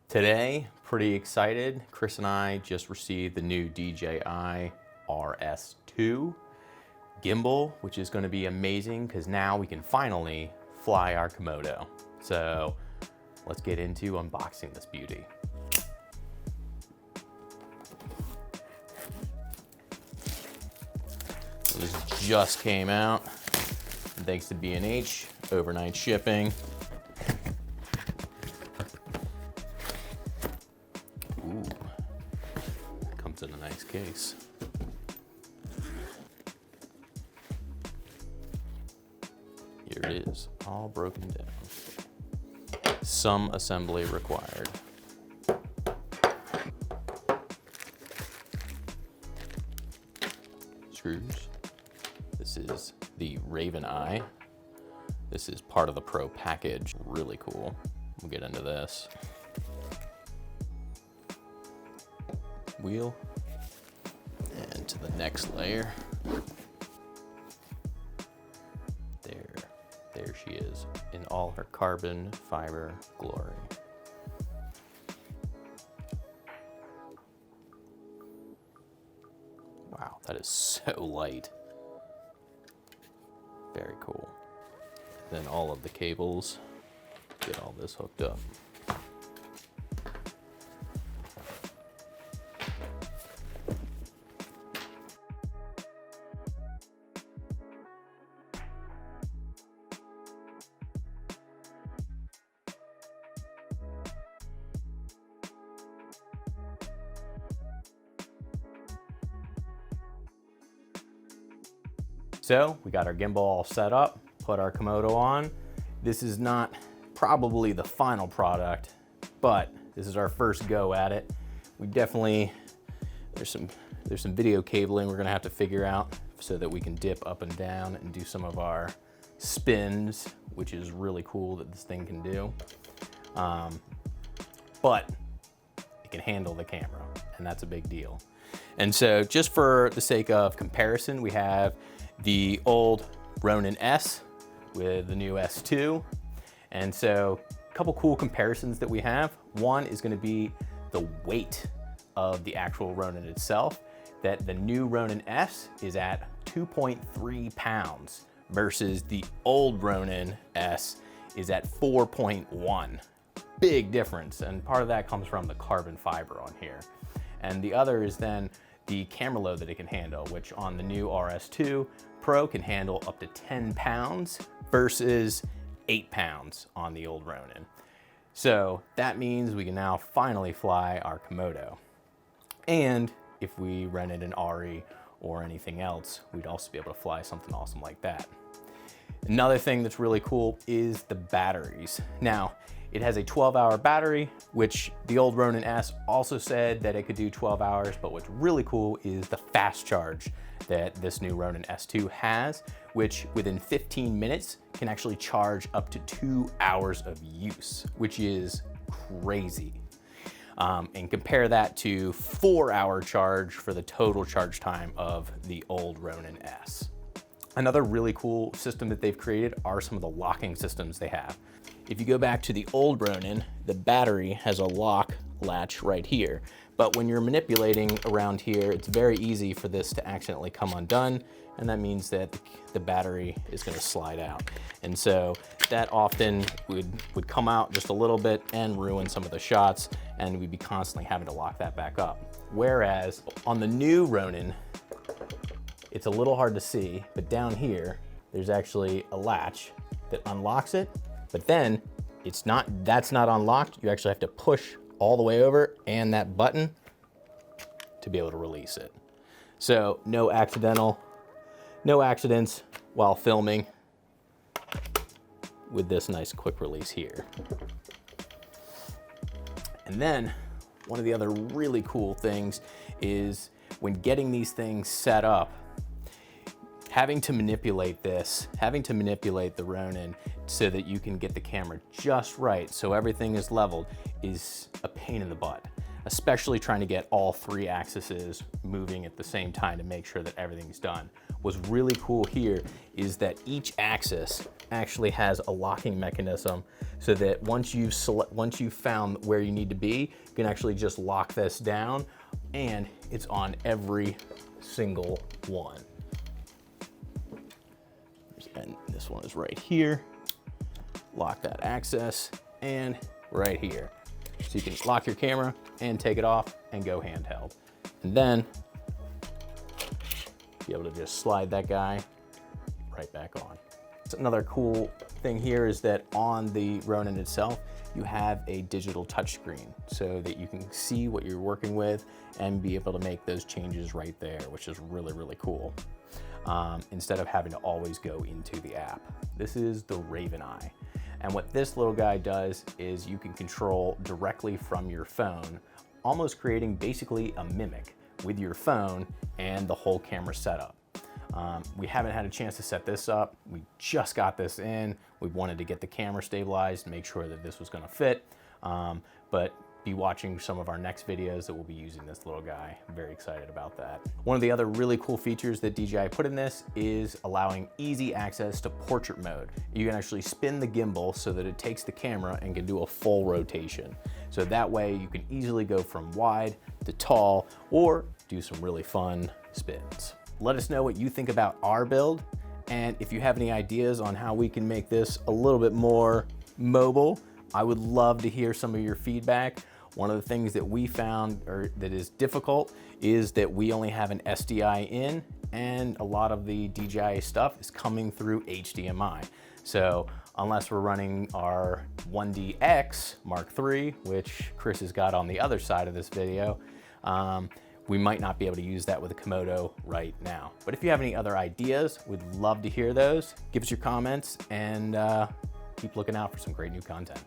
Today, pretty excited. Chris and I just received the new DJI RS2 gimbal, which is going to be amazing because now we can finally fly our Komodo. So let's get into unboxing this beauty. So this just came out. Thanks to B&H, overnight shipping. Ooh, comes in a nice case. Here it is, all broken down. Some assembly required. Screws. This is the Raven Eye. This is part of the Pro package. Really cool. We'll get into this. Wheel, and to the next layer. There she is in all her carbon fiber glory. Wow, that is so light. Very cool. Then all of the cables, get all this hooked up. So we got our gimbal all set up, put our Komodo on. This is not probably the final product, but this is our first go at it. We definitely, there's some video cabling we're gonna have to figure out so that we can dip up and down and do some of our spins, which is really cool that this thing can do. But it can handle the camera, and that's a big deal. And so just for the sake of comparison, we have the old Ronin S with the new S2. And so a couple cool comparisons that we have. One is gonna be the weight of the actual Ronin itself, that the new Ronin S is at 2.3 pounds versus the old Ronin S is at 4.1. Big difference, and part of that comes from the carbon fiber on here. And the other is then the camera load that it can handle, which on the new RS2 Pro can handle up to 10 pounds versus 8 pounds on the old Ronin. So that means we can now finally fly our Komodo. And if we rented an RE or anything else, we'd also be able to fly something awesome like that. Another thing that's really cool is the batteries. Now, it has a 12-hour battery, which the old Ronin S also said that it could do 12 hours, but what's really cool is the fast charge that this new Ronin S2 has, which within 15 minutes can actually charge up to 2 hours of use, which is crazy. And compare that to 4-hour charge for the total charge time of the old Ronin S. Another really cool system that they've created are some of the locking systems they have. If you go back to the old Ronin, the battery has a lock latch right here. But when you're manipulating around here, it's very easy for this to accidentally come undone. And that means that the battery is gonna slide out. And so that often would come out just a little bit and ruin some of the shots, and we'd be constantly having to lock that back up. Whereas on the new Ronin, it's a little hard to see, but down here, there's actually a latch that unlocks it. But then that's not unlocked. You actually have to push all the way over and that button to be able to release it. So no accidents while filming with this nice quick release here. And then one of the other really cool things is when getting these things set up, having to manipulate the Ronin so that you can get the camera just right so everything is leveled is a pain in the butt, especially trying to get all 3 axes moving at the same time to make sure that everything's done. what's really cool here is that each axis actually has a locking mechanism so that once you've found where you need to be, you can actually just lock this down, and it's on every single one. And this one is right here. Lock that access, and right here. So you can lock your camera and take it off and go handheld. And then be able to just slide that guy right back on. Another cool thing here is that on the Ronin itself, you have a digital touchscreen so that you can see what you're working with and be able to make those changes right there, which is really, really cool. Instead of having to always go into the app. This is the Raven Eye. And what this little guy does is you can control directly from your phone, almost creating basically a mimic with your phone and the whole camera setup. We haven't had a chance to set this up. We just got this in. We wanted to get the camera stabilized, make sure that this was gonna fit, but be watching some of our next videos that we'll be using this little guy. I'm very excited about that. One of the other really cool features that DJI put in this is allowing easy access to portrait mode. You can actually spin the gimbal so that it takes the camera and can do a full rotation. So that way you can easily go from wide to tall or do some really fun spins. Let us know what you think about our build, and if you have any ideas on how we can make this a little bit more mobile, I would love to hear some of your feedback. One of the things that we found that is difficult is that we only have an SDI in, and a lot of the DJI stuff is coming through HDMI. So unless we're running our 1DX Mark III, which Chris has got on the other side of this video, we might not be able to use that with a Komodo right now. But if you have any other ideas, we'd love to hear those. Give us your comments, and keep looking out for some great new content.